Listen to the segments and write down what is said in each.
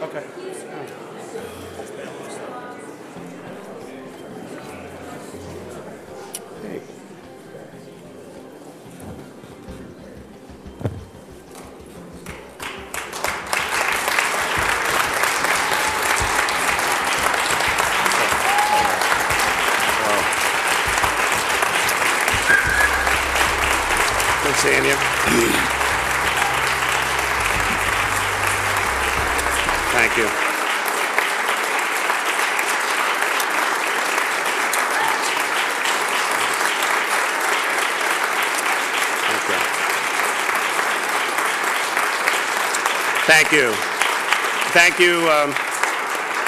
Okay. Hey. Good seeing you. Thank you. Thank you. Thank you.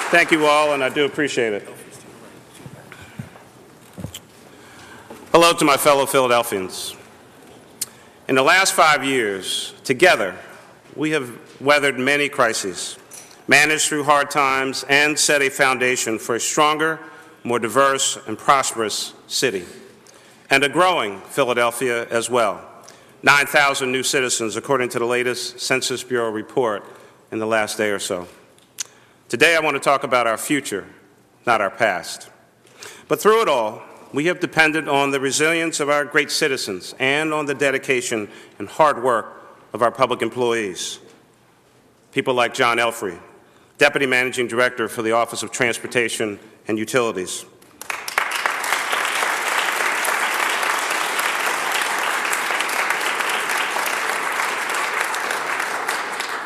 Thank you all, and I do appreciate it. Hello to my fellow Philadelphians. In the last 5 years, together, we have weathered many crises, managed through hard times, and set a foundation for a stronger, more diverse, and prosperous city, and a growing Philadelphia as well. 9,000 new citizens, according to the latest Census Bureau report in the last day or so. Today, I want to talk about our future, not our past. But through it all, we have depended on the resilience of our great citizens and on the dedication and hard work of our public employees. People like John Elfrey, Deputy Managing Director for the Office of Transportation and Utilities.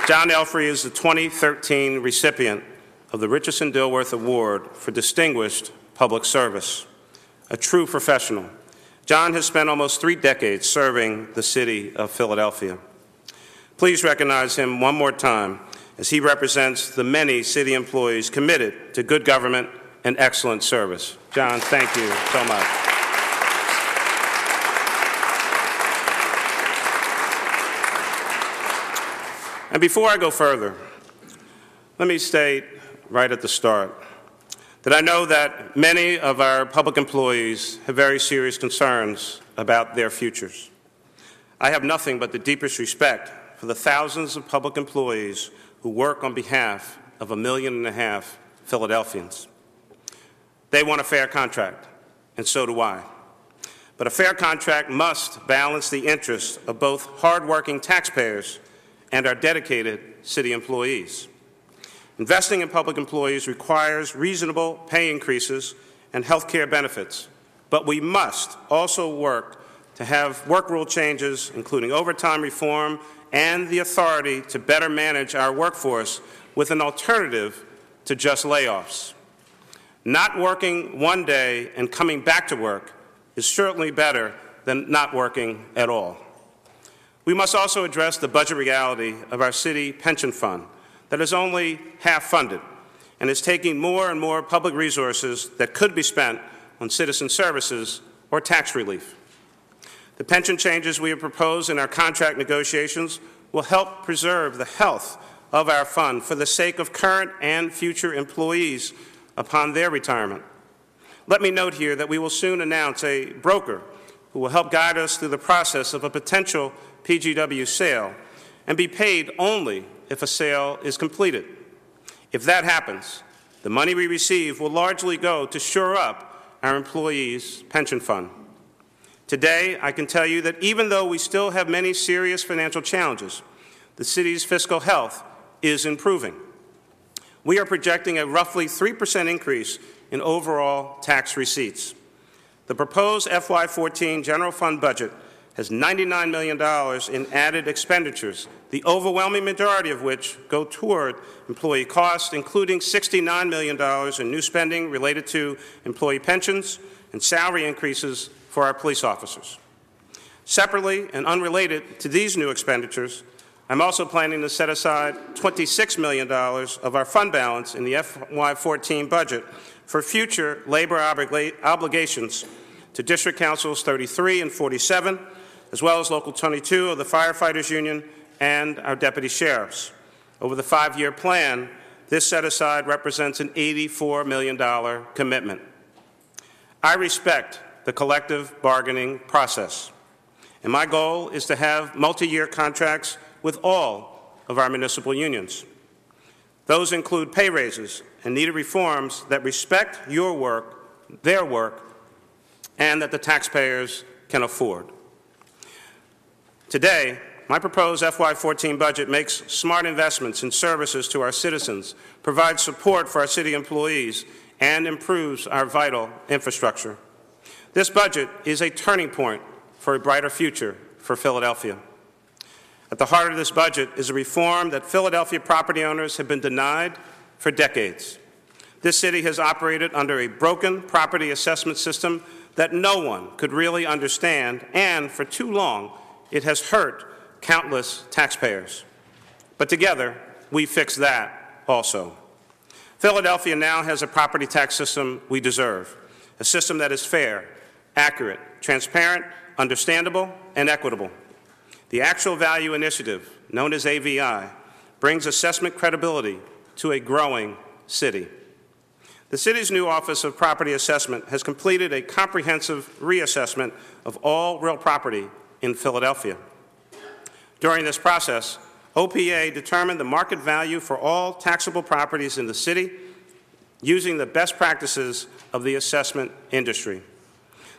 John Elfrey is the 2013 recipient of the Richardson Dilworth Award for Distinguished Public Service. A true professional, John has spent almost 3 decades serving the city of Philadelphia. Please recognize him one more time as he represents the many city employees committed to good government and excellent service. John, thank you so much. And before I go further, let me state right at the start that I know that many of our public employees have very serious concerns about their futures. I have nothing but the deepest respect for the thousands of public employees who work on behalf of 1.5 million Philadelphians. They want a fair contract, and so do I. But a fair contract must balance the interests of both hardworking taxpayers and our dedicated city employees. Investing in public employees requires reasonable pay increases and health care benefits, but we must also work to have work rule changes, including overtime reform and the authority to better manage our workforce with an alternative to just layoffs. Not working one day and coming back to work is certainly better than not working at all. We must also address the budget reality of our city pension fund that is only half funded and is taking more and more public resources that could be spent on citizen services or tax relief. The pension changes we have proposed in our contract negotiations will help preserve the health of our fund for the sake of current and future employees upon their retirement. Let me note here that we will soon announce a broker who will help guide us through the process of a potential PGW sale and be paid only if a sale is completed. If that happens, the money we receive will largely go to shore up our employees' pension fund. Today, I can tell you that even though we still have many serious financial challenges, the city's fiscal health is improving. We are projecting a roughly 3% increase in overall tax receipts. The proposed FY14 general fund budget has $99 million in added expenditures, the overwhelming majority of which go toward employee costs, including $69 million in new spending related to employee pensions and salary increases for our police officers. Separately and unrelated to these new expenditures, I'm also planning to set aside $26 million of our fund balance in the FY14 budget for future labor obligations to District Councils 33 and 47, as well as Local 22 of the Firefighters Union and our deputy sheriffs. Over the 5-year plan, this set-aside represents an $84 million commitment. I respect the collective bargaining process, and my goal is to have multi-year contracts with all of our municipal unions. Those include pay raises and needed reforms that respect your work, their work, and that the taxpayers can afford. Today, my proposed FY14 budget makes smart investments in services to our citizens, provides support for our city employees, and improves our vital infrastructure. This budget is a turning point for a brighter future for Philadelphia. At the heart of this budget is a reform that Philadelphia property owners have been denied for decades. This city has operated under a broken property assessment system that no one could really understand, and for too long, it has hurt countless taxpayers. But together, we fix that also. Philadelphia now has a property tax system we deserve, a system that is fair, accurate, transparent, understandable, and equitable. The Actual Value Initiative, known as AVI, brings assessment credibility to a growing city. The city's new Office of Property Assessment has completed a comprehensive reassessment of all real property in Philadelphia. During this process, OPA determined the market value for all taxable properties in the city using the best practices of the assessment industry.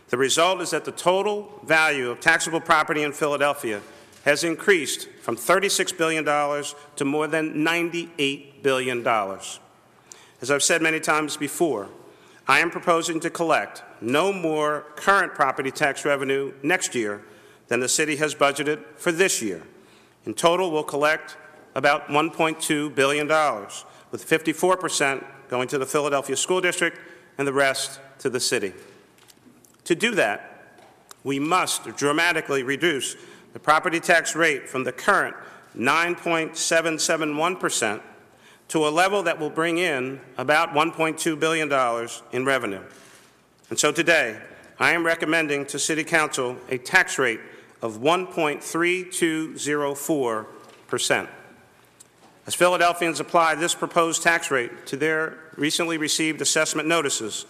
The result is that the total value of taxable property in Philadelphia has increased from $36 billion to more than $98 billion. As I've said many times before, I am proposing to collect no more current property tax revenue next year than the city has budgeted for this year. In total, we'll collect about $1.2 billion, with 54% going to the Philadelphia School District and the rest to the city. To do that, we must dramatically reduce the property tax rate from the current 9.771% to a level that will bring in about $1.2 billion in revenue. And so today, I am recommending to City Council a tax rate of 1.3204%. As Philadelphians apply this proposed tax rate to their recently received assessment notices,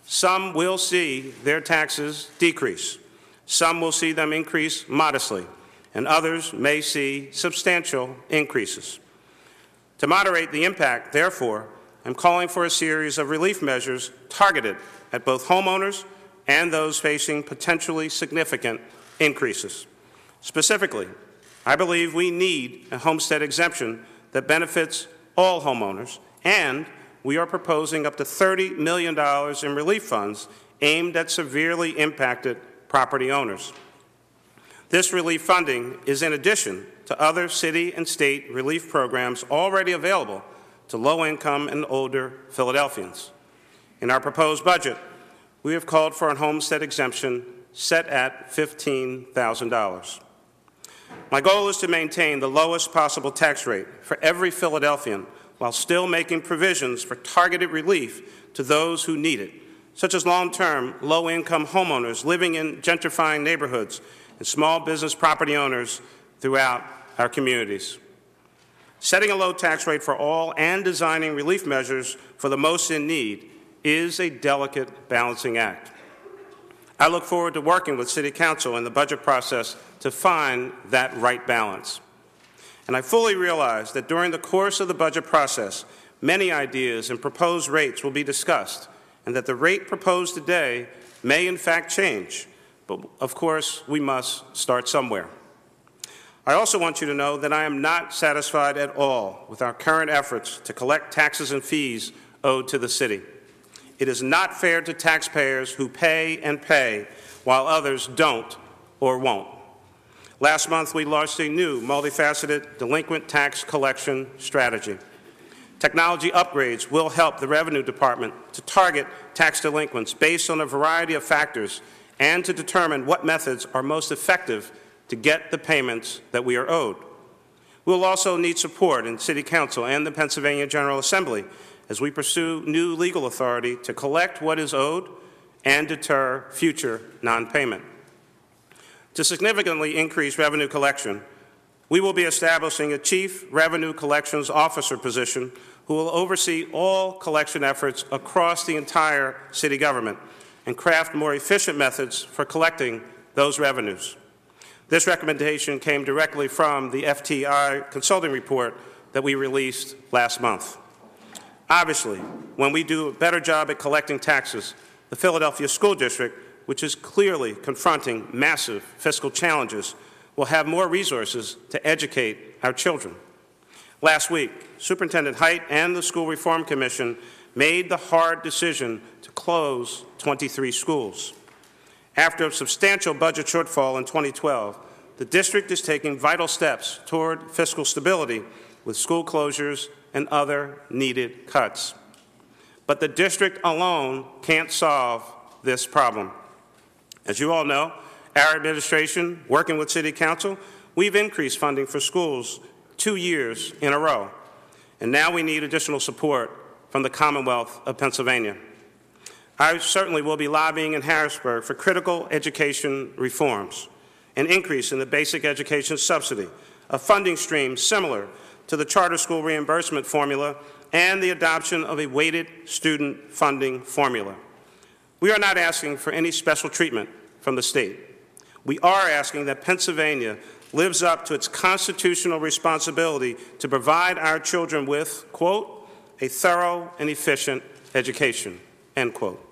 some will see their taxes decrease, some will see them increase modestly, and others may see substantial increases. To moderate the impact, therefore, I'm calling for a series of relief measures targeted at both homeowners and those facing potentially significant increases. Specifically, I believe we need a homestead exemption that benefits all homeowners, and we are proposing up to $30 million in relief funds aimed at severely impacted property owners. This relief funding is in addition to other city and state relief programs already available to low-income and older Philadelphians. In our proposed budget, we have called for a homestead exemption set at $15,000. My goal is to maintain the lowest possible tax rate for every Philadelphian while still making provisions for targeted relief to those who need it, such as long-term, low-income homeowners living in gentrifying neighborhoods and small business property owners throughout our communities. Setting a low tax rate for all and designing relief measures for the most in need is a delicate balancing act. I look forward to working with City Council in the budget process to find that right balance. And I fully realize that during the course of the budget process, many ideas and proposed rates will be discussed, and that the rate proposed today may in fact change. But of course, we must start somewhere. I also want you to know that I am not satisfied at all with our current efforts to collect taxes and fees owed to the city. It is not fair to taxpayers who pay and pay while others don't or won't. Last month, we launched a new multifaceted delinquent tax collection strategy. Technology upgrades will help the Revenue Department to target tax delinquents based on a variety of factors and to determine what methods are most effective to get the payments that we are owed. We'll also need support in City Council and the Pennsylvania General Assembly as we pursue new legal authority to collect what is owed and deter future non-payment. To significantly increase revenue collection, we will be establishing a Chief Revenue Collections Officer position who will oversee all collection efforts across the entire city government and craft more efficient methods for collecting those revenues. This recommendation came directly from the FTI consulting report that we released last month. Obviously, when we do a better job at collecting taxes, the Philadelphia School District, which is clearly confronting massive fiscal challenges, will have more resources to educate our children. Last week, Superintendent Height and the School Reform Commission made the hard decision to close 23 schools. After a substantial budget shortfall in 2012, the district is taking vital steps toward fiscal stability with school closures and other needed cuts. But the district alone can't solve this problem. As you all know, our administration, working with City Council, we've increased funding for schools 2 years in a row, and now we need additional support from the Commonwealth of Pennsylvania. I certainly will be lobbying in Harrisburg for critical education reforms, an increase in the basic education subsidy, a funding stream similar to the charter school reimbursement formula, and the adoption of a weighted student funding formula. We are not asking for any special treatment from the state. We are asking that Pennsylvania lives up to its constitutional responsibility to provide our children with, quote, a thorough and efficient education, end quote.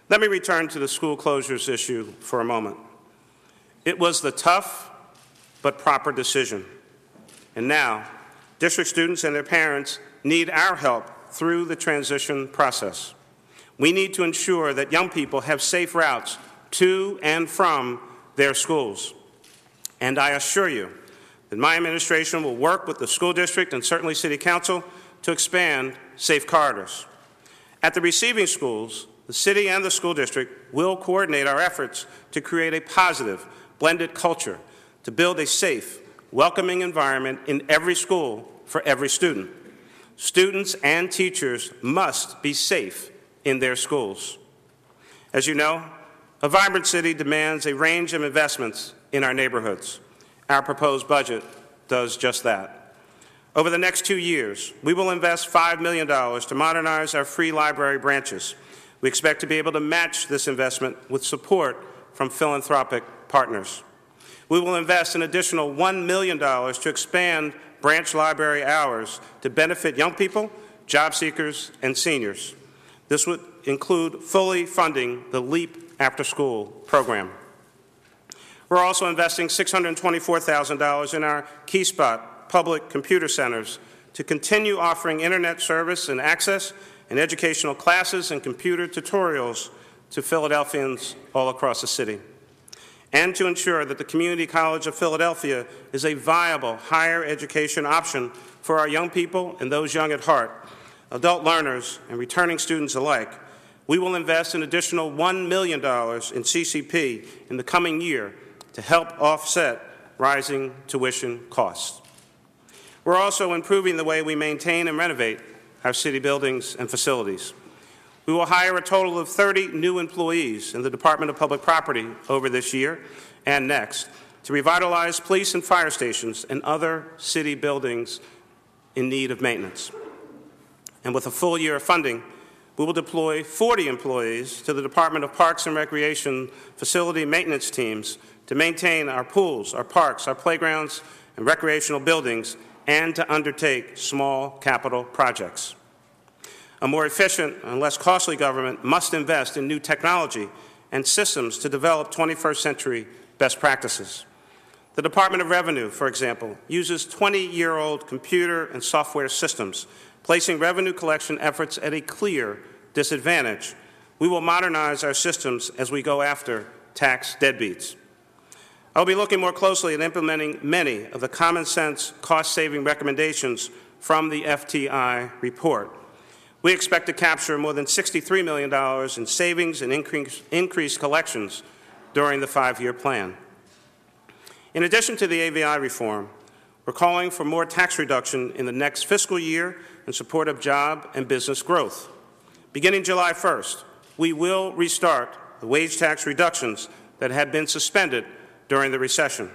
Let me return to the school closures issue for a moment. It was the tough but proper decision. And now, district students and their parents need our help through the transition process. We need to ensure that young people have safe routes to and from their schools. And I assure you that my administration will work with the school district and certainly City Council to expand safe corridors. At the receiving schools, the city and the school district will coordinate our efforts to create a positive, blended culture to build a safe, welcoming environment in every school for every student. Students and teachers must be safe in their schools. As you know, a vibrant city demands a range of investments in our neighborhoods. Our proposed budget does just that. Over the next 2 years, we will invest $5 million to modernize our free library branches. We expect to be able to match this investment with support from philanthropic partners. We will invest an additional $1 million to expand branch library hours to benefit young people, job seekers, and seniors. This would include fully funding the LEAP after-school program. We're also investing $624,000 in our Key Spot public computer centers to continue offering internet service and access and educational classes and computer tutorials to Philadelphians all across the city, and to ensure that the Community College of Philadelphia is a viable higher education option for our young people and those young at heart, adult learners and returning students alike. We will invest an additional $1 million in CCP in the coming year to help offset rising tuition costs. We're also improving the way we maintain and renovate our city buildings and facilities. We will hire a total of 30 new employees in the Department of Public Property over this year and next to revitalize police and fire stations and other city buildings in need of maintenance. And with a full year of funding, we will deploy 40 employees to the Department of Parks and Recreation facility maintenance teams to maintain our pools, our parks, our playgrounds, and recreational buildings, and to undertake small capital projects. A more efficient and less costly government must invest in new technology and systems to develop 21st century best practices. The Department of Revenue, for example, uses 20-year-old computer and software systems, placing revenue collection efforts at a clear disadvantage. We will modernize our systems as we go after tax deadbeats. I will be looking more closely at implementing many of the common sense cost-saving recommendations from the FTI report. We expect to capture more than $63 million in savings and increased collections during the 5-year plan. In addition to the AVI reform, we're calling for more tax reduction in the next fiscal year in support of job and business growth. Beginning July 1st, we will restart the wage tax reductions that had been suspended during the recession.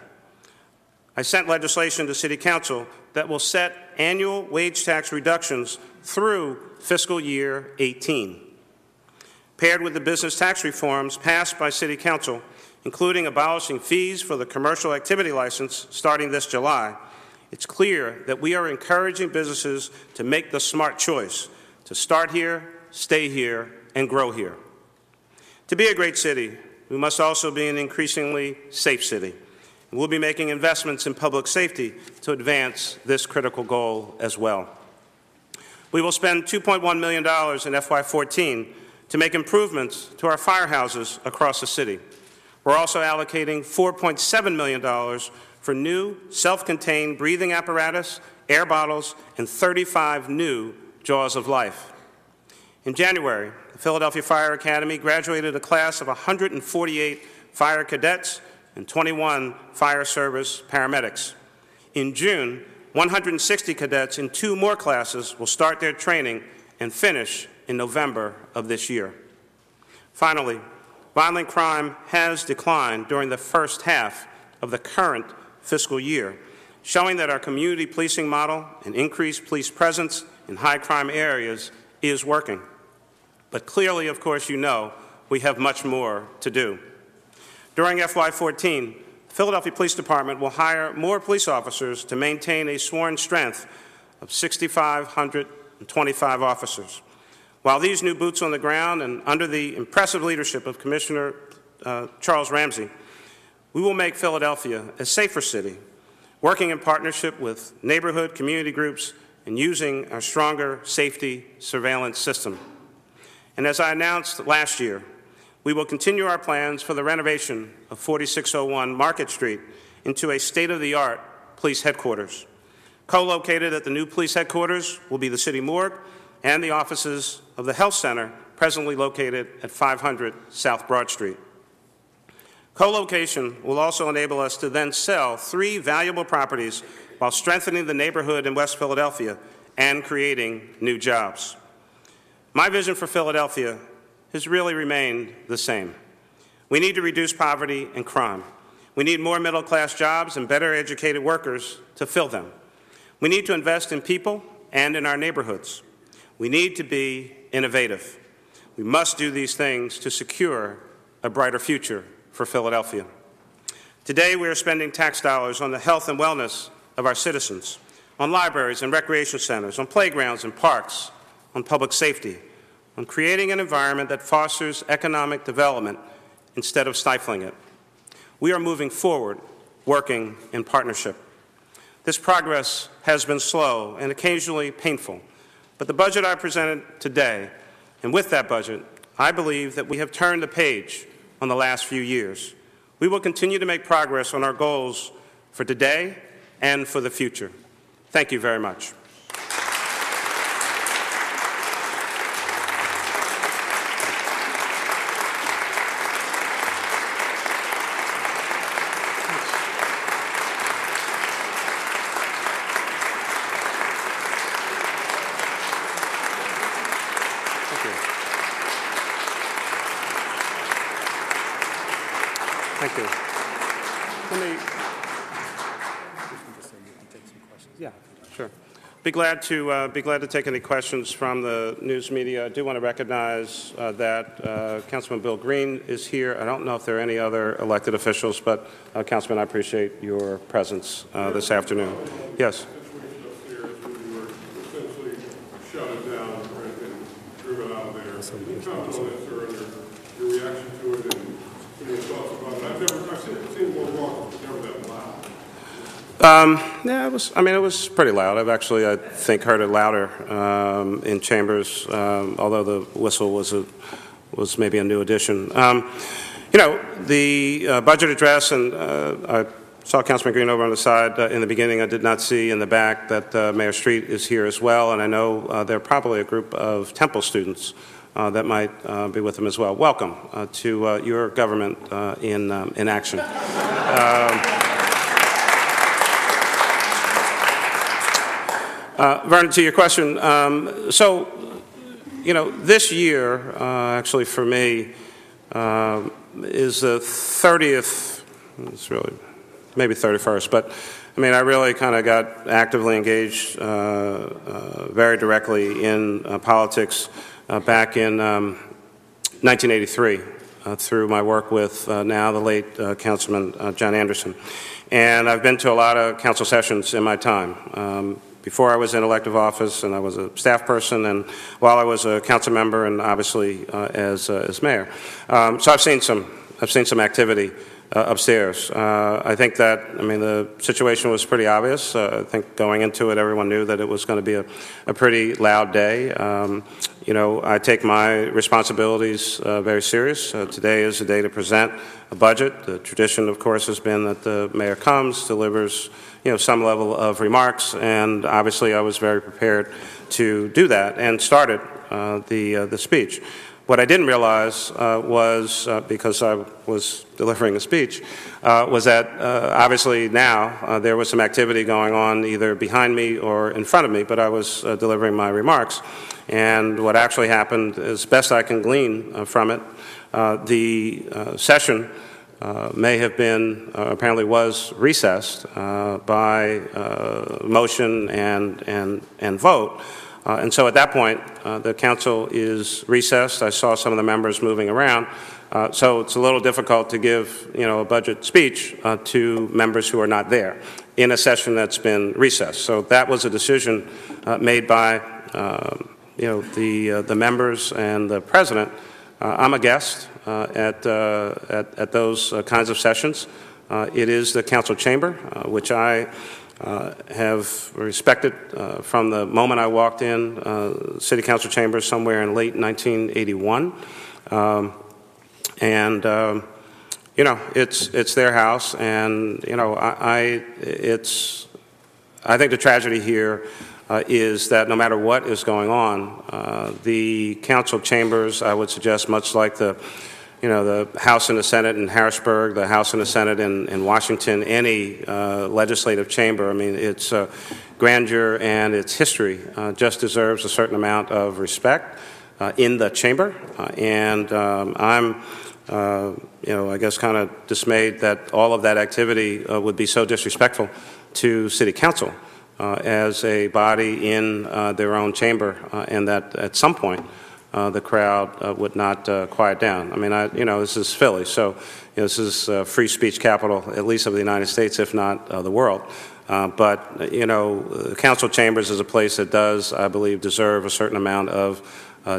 I sent legislation to City Council that will set annual wage tax reductions through fiscal year 18. Paired with the business tax reforms passed by City Council, including abolishing fees for the commercial activity license starting this July, it's clear that we are encouraging businesses to make the smart choice to start here, stay here, and grow here. To be a great city, we must also be an increasingly safe city. And we'll be making investments in public safety to advance this critical goal as well. We will spend $2.1 million in FY14 to make improvements to our firehouses across the city. We're also allocating $4.7 million for new self-contained breathing apparatus, air bottles, and 35 new Jaws of Life. In January, the Philadelphia Fire Academy graduated a class of 148 fire cadets and 21 fire service paramedics. In June, 160 cadets in 2 more classes will start their training and finish in November of this year. Finally, violent crime has declined during the first half of the current fiscal year, showing that our community policing model and increased police presence in high-crime areas is working. But clearly, of course, you know, we have much more to do. During FY14, the Philadelphia Police Department will hire more police officers to maintain a sworn strength of 6,525 officers. While these new boots on the ground and under the impressive leadership of Commissioner Charles Ramsey, we will make Philadelphia a safer city, working in partnership with neighborhood community groups and using our stronger safety surveillance system. And as I announced last year, we will continue our plans for the renovation of 4601 Market Street into a state-of-the-art police headquarters. Co-located at the new police headquarters will be the city morgue and the offices of the health center presently located at 500 South Broad Street. Co-location will also enable us to then sell 3 valuable properties while strengthening the neighborhood in West Philadelphia and creating new jobs. My vision for Philadelphia has really remained the same. We need to reduce poverty and crime. We need more middle-class jobs and better educated workers to fill them. We need to invest in people and in our neighborhoods. We need to be innovative. We must do these things to secure a brighter future for Philadelphia. Today, we are spending tax dollars on the health and wellness of our citizens, on libraries and recreation centers, on playgrounds and parks, on public safety, on creating an environment that fosters economic development instead of stifling it. We are moving forward, working in partnership. This progress has been slow and occasionally painful, but the budget I presented today, and with that budget, I believe that we have turned the page on the last few years. We will continue to make progress on our goals for today and for the future. Thank you very much. Thank you. Yeah, sure. Be glad to take any questions from the news media. I do want to recognize that Councilman Bill Green is here. I don't know if there are any other elected officials, but Councilman, I appreciate your presence this afternoon. Yes. Yeah, it was pretty loud. I've actually, I think, heard it louder in chambers, although the whistle was maybe a new addition. You know, the budget address, and I saw Councilman Green over on the side in the beginning. I did not see in the back that Mayor Street is here as well, and I know there are probably a group of Temple students that might be with them as well. Welcome to your government in action. Vernon, to your question, so, you know, this year, actually for me, is the 30th, it's really, maybe 31st, but I mean, I really kind of got actively engaged very directly in politics back in 1983 through my work with now the late Councilman John Anderson. and I've been to a lot of council sessions in my time. Before I was in elective office, and I was a staff person, and while I was a council member, and obviously as mayor. So I've seen some activity upstairs. I think that, the situation was pretty obvious. I think going into it, everyone knew that it was going to be a pretty loud day. I take my responsibilities very serious. Today is the day to present a budget. The tradition, of course, has been that the mayor comes, delivers some level of remarks, and obviously I was very prepared to do that and started the speech. What I didn't realize was, because I was delivering a speech, was that obviously now there was some activity going on either behind me or in front of me, but I was delivering my remarks. And what actually happened, as best I can glean from it, the session may have been, apparently was recessed by motion and vote. And so at that point, the council is recessed. I saw some of the members moving around. So it's a little difficult to give, a budget speech to members who are not there in a session that's been recessed. So that was a decision made by, the members and the president. I'm a guest at those kinds of sessions. It is the council chamber, which I have respected from the moment I walked in City Council chambers somewhere in late 1981. It's their house, and I think the tragedy here is that no matter what is going on, the council chambers, I would suggest, much like the House and the Senate in Harrisburg, the House and the Senate in Washington, any legislative chamber, its grandeur and its history just deserves a certain amount of respect in the chamber. I'm, I guess kind of dismayed that all of that activity would be so disrespectful to City Council as a body in their own chamber, and that at some point the crowd would not quiet down. This is Philly, so this is free speech capital, at least of the United States, if not the world. But council chambers is a place that does, I believe, deserve a certain amount of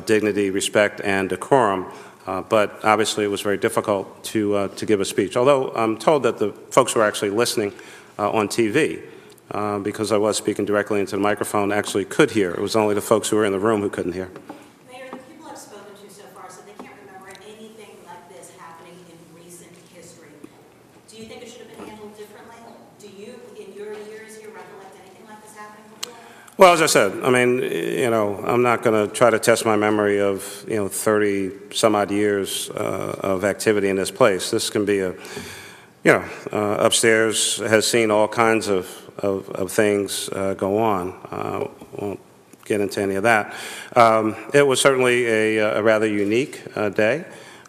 dignity, respect, and decorum. But obviously, it was very difficult to give a speech. Although I'm told that the folks who are actually listening on TV, because I was speaking directly into the microphone, actually could hear. It was only the folks who were in the room who couldn't hear. Mayor, the people I've spoken to so far said they can't remember anything like this happening in recent history. Do you think it should have been handled differently? Do you, in your years here, recollect anything like this happening before? Well, as I said, I'm not going to try to test my memory of, 30 some odd years of activity in this place. This can be upstairs has seen all kinds of things go on. Won't get into any of that. It was certainly a rather unique day.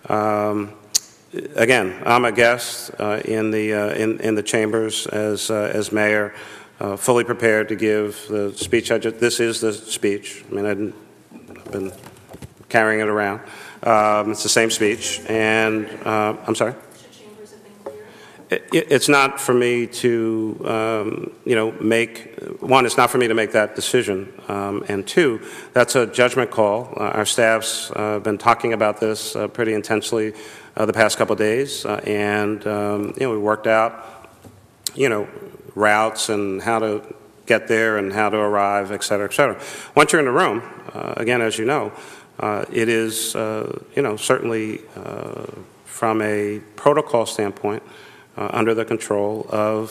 Again, I'm a guest in the chambers as mayor, fully prepared to give the speech. This is the speech. I've been carrying it around. It's the same speech, and I'm sorry. It's not for me to, make, one, it's not for me to make that decision, and two, that's a judgment call. Our staff's been talking about this pretty intensely the past couple of days, and, we worked out, routes and how to get there and how to arrive, et cetera, et cetera. Once you're in the room, again, as you know, it is, certainly from a protocol standpoint, under the control of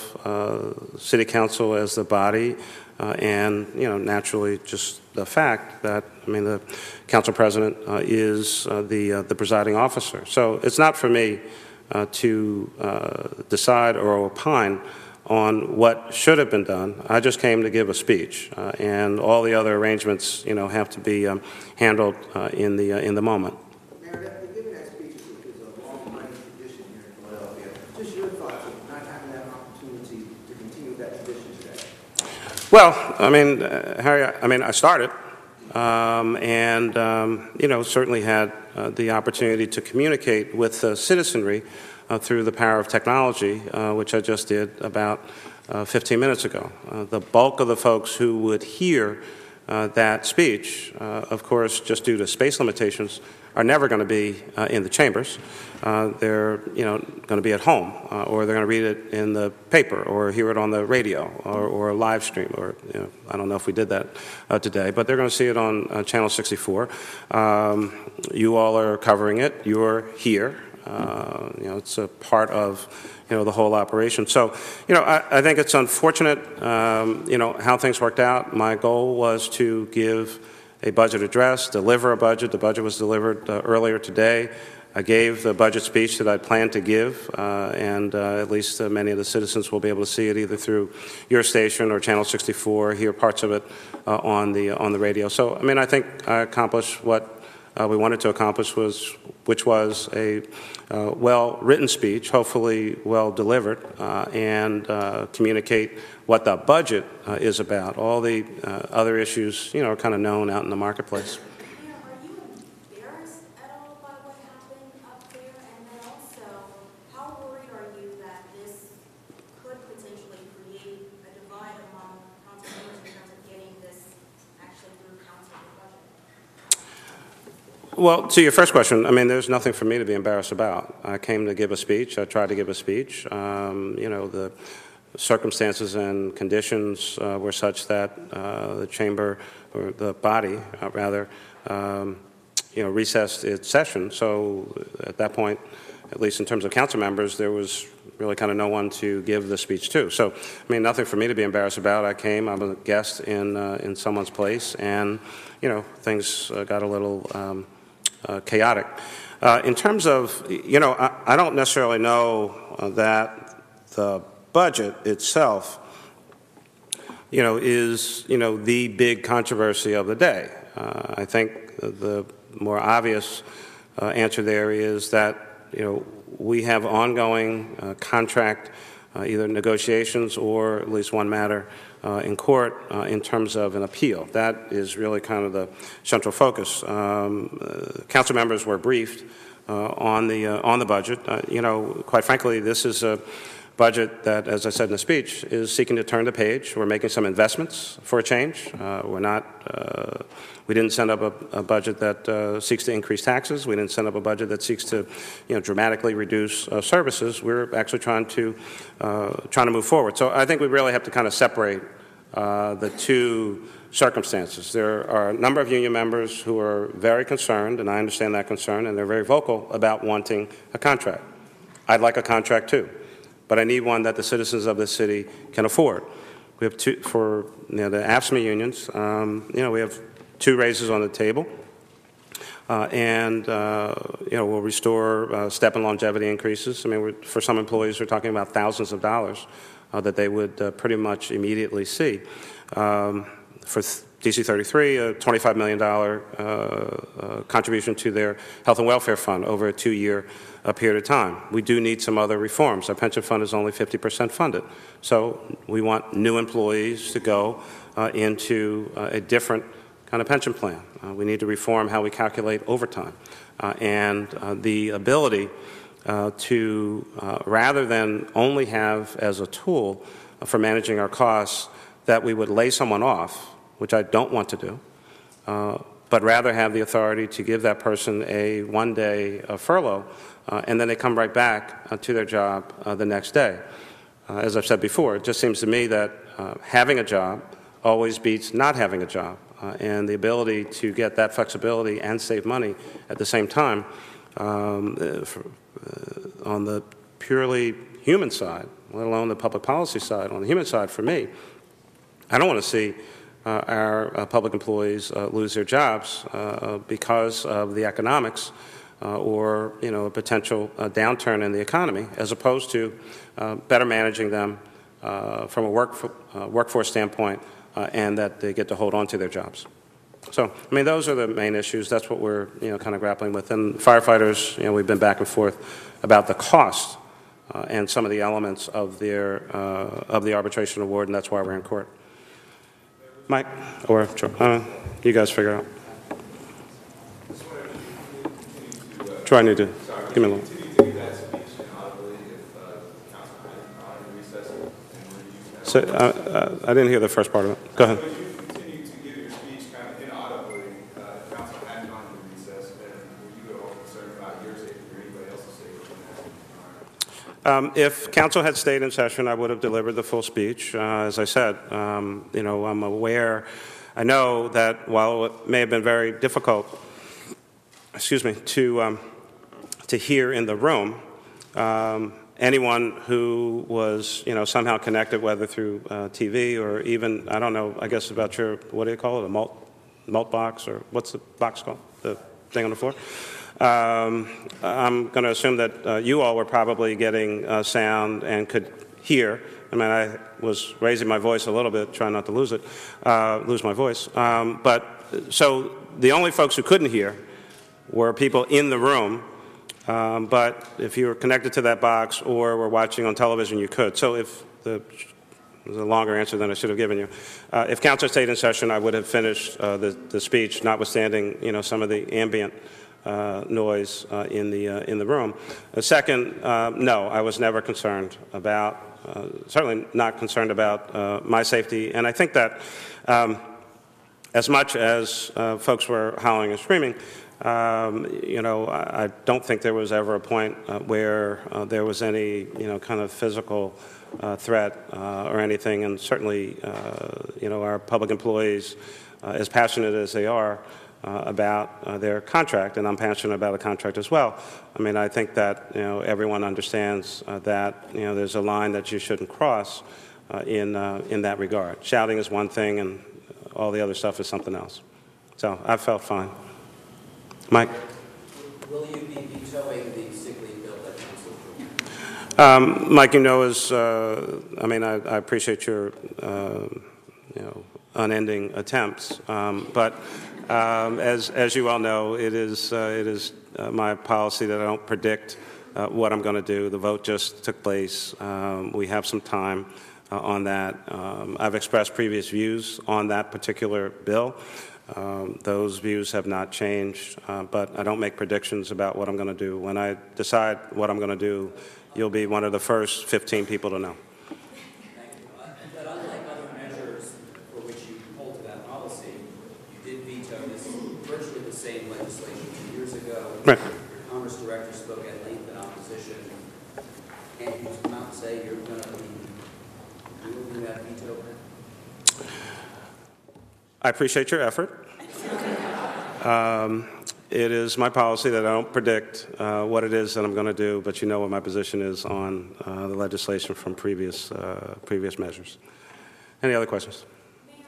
City Council as the body, and naturally just the fact that the Council President is the presiding officer. So it's not for me to decide or opine on what should have been done. I just came to give a speech, and all the other arrangements have to be handled in the moment. Well, Harry, I started, and certainly had the opportunity to communicate with the citizenry through the power of technology, which I just did about 15 minutes ago. The bulk of the folks who would hear that speech, of course, just due to space limitations, are never going to be in the chambers. They're going to be at home, or they're going to read it in the paper, or hear it on the radio, or a live stream, or I don't know if we did that today, but they're going to see it on Channel 64. You all are covering it. You're here. It's a part of the whole operation. So I think it's unfortunate how things worked out. My goal was to give a budget address, deliver a budget. The budget was delivered earlier today. I gave the budget speech that I planned to give, and at least many of the citizens will be able to see it either through your station or Channel 64, hear parts of it on the radio. So, I mean, I think I accomplished what we wanted to accomplish, which was a well-written speech, hopefully well-delivered, and communicate what the budget is about. All the other issues, are kind of known out in the marketplace. Mayor, are you embarrassed at all by what happened up there? And then also, how worried are you that this could potentially create a divide among council members in terms of getting this actually through council budget? Well, to your first question, I mean, there's nothing for me to be embarrassed about. I came to give a speech. I tried to give a speech. The circumstances and conditions were such that the chamber, or the body, rather, recessed its session. So at that point, at least in terms of council members, there was really kind of no one to give the speech to. So, I mean, nothing for me to be embarrassed about. I came. I'm a guest in someone's place, and things got a little chaotic. In terms of, I don't necessarily know that the budget itself, is, the big controversy of the day. I think the more obvious answer there is that, we have ongoing contract either negotiations or at least one matter in court in terms of an appeal. That is really kind of the central focus. Council members were briefed on the budget. Quite frankly, this is a budget that, as I said in the speech, is seeking to turn the page. We're making some investments for a change. We didn't send up a budget that seeks to increase taxes. We didn't send up a budget that seeks to, dramatically reduce services. We're actually trying to move forward. So I think we really have to kind of separate the two circumstances. There are a number of union members who are very concerned, and I understand that concern, and they're very vocal about wanting a contract. I'd like a contract too, but I need one that the citizens of this city can afford. We have two, for the AFSCME unions, we have 2 raises on the table, and we'll restore step and longevity increases. I mean, for some employees, we're talking about thousands of dollars that they would pretty much immediately see. For DC 33, a $25 million contribution to their health and welfare fund over a 2-year period of time. We do need some other reforms. Our pension fund is only 50% funded. So we want new employees to go into a different kind of pension plan. We need to reform how we calculate overtime and the ability to, rather than only have as a tool for managing our costs, that we would lay someone off, which I don't want to do, but rather have the authority to give that person a 1-day furlough, and then they come right back to their job the next day. As I've said before, it just seems to me that having a job always beats not having a job, and the ability to get that flexibility and save money at the same time on the purely human side, let alone the public policy side. On the human side, for me, I don't want to see our public employees lose their jobs because of the economics or a potential downturn in the economy, as opposed to better managing them from a workforce standpoint, and that they get to hold on to their jobs. So, I mean, those are the main issues. That's what we're kind of grappling with. And firefighters, we've been back and forth about the cost and some of the elements of the arbitration award, and that's why we're in court. Mike, or you guys figure it out. Troy, I need to give me a little. I didn't hear the first part of it. Go ahead. But you continued to give your speech kind of inaudibly. Council hadn't gone to recess, and were you at all concerned about your safety or anybody else's safety? If council had stayed in session, I would have delivered the full speech. As I said, you know, I'm aware. I know that while it may have been very difficult, excuse me, to hear in the room, anyone who was, you know, somehow connected, whether through TV or even, I don't know, I guess about your, what do you call it, a malt box, or what's the box called, the thing on the floor? I'm going to assume that you all were probably getting sound and could hear. I mean, I was raising my voice a little bit, trying not to lose it, lose my voice. But so the only folks who couldn't hear were people in the room. But if you were connected to that box or were watching on television, you could. So if it was a longer answer than I should have given you. If council stayed in session, I would have finished the speech, notwithstanding, you know, some of the ambient noise in the room. Second, no, I was never concerned about, certainly not concerned about my safety. And I think that as much as folks were howling and screaming, you know, I don't think there was ever a point where there was any, you know, kind of physical threat or anything. And certainly, you know, our public employees, as passionate as they are about their contract, and I'm passionate about a contract as well. I mean, I think that, you know, everyone understands that, you know, there's a line that you shouldn't cross in that regard. Shouting is one thing, and all the other stuff is something else. So I felt fine. Mike? Will you be vetoing the sick leave bill that council approved? Mike, you know, I mean, I appreciate your, you know, unending attempts, but as you all know, it is my policy that I don't predict what I'm going to do. The vote just took place. We have some time on that. I've expressed previous views on that particular bill. Those views have not changed, but I don't make predictions about what I'm going to do. When I decide what I'm going to do, you'll be one of the first 15 people to know. Thank you. But unlike other measures for which you hold to that policy, you did veto this virtually the same legislation 2 years ago. Right. Your Commerce Director spoke at length in opposition, and you come out and say you're going to be removing that veto. I appreciate your effort. It is my policy that I don't predict what it is that I'm going to do, but you know what my position is on the legislation from previous measures. Any other questions? Mayor,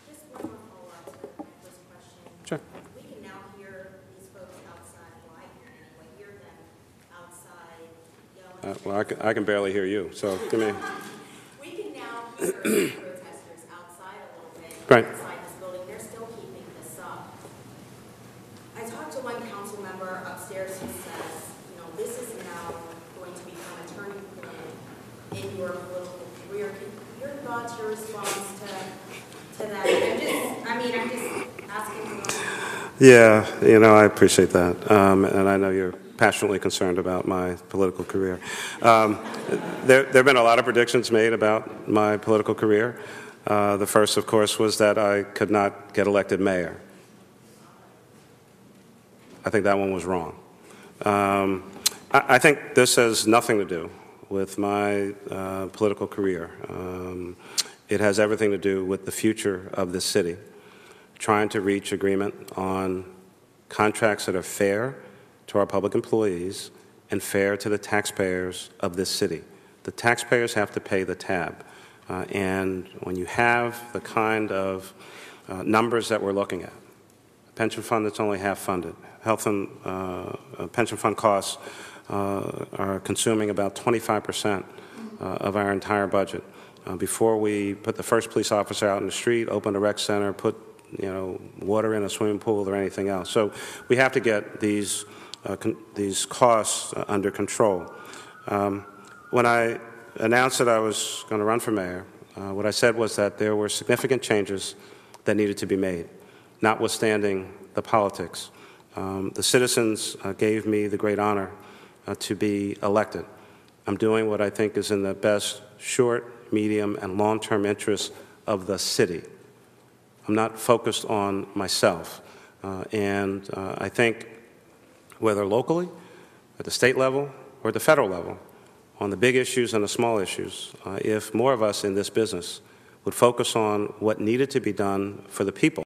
just one more follow-up to my first question. Sure. We can now hear these folks outside, well, I can anyway, hear them outside yelling. Well, I can barely hear you, so give me. We can now hear protesters outside a little bit. Right. Inside this building, they're still keeping this up. I talked to one council member upstairs who says, you know, this is now going to become a turning point in your political career. Your thoughts, your response to that? I'm just asking you. Yeah, you know, I appreciate that, and I know you're passionately concerned about my political career. There have been a lot of predictions made about my political career. The first, of course, was that I could not get elected mayor. I think that one was wrong. I think this has nothing to do with my political career. It has everything to do with the future of this city, trying to reach agreement on contracts that are fair to our public employees and fair to the taxpayers of this city. The taxpayers have to pay the tab. And when you have the kind of numbers that we're looking at, a pension fund that's only half funded, health and pension fund costs are consuming about 25% of our entire budget. Before we put the first police officer out in the street, open a rec center, put, you know, water in a swimming pool or anything else. So we have to get these costs under control. When I announced that I was going to run for mayor, what I said was that there were significant changes that needed to be made, notwithstanding the politics. The citizens gave me the great honor to be elected. I'm doing what I think is in the best short, medium, and long-term interests of the city. I'm not focused on myself. I think whether locally, at the state level, or at the federal level, on the big issues and the small issues, if more of us in this business would focus on what needed to be done for the people,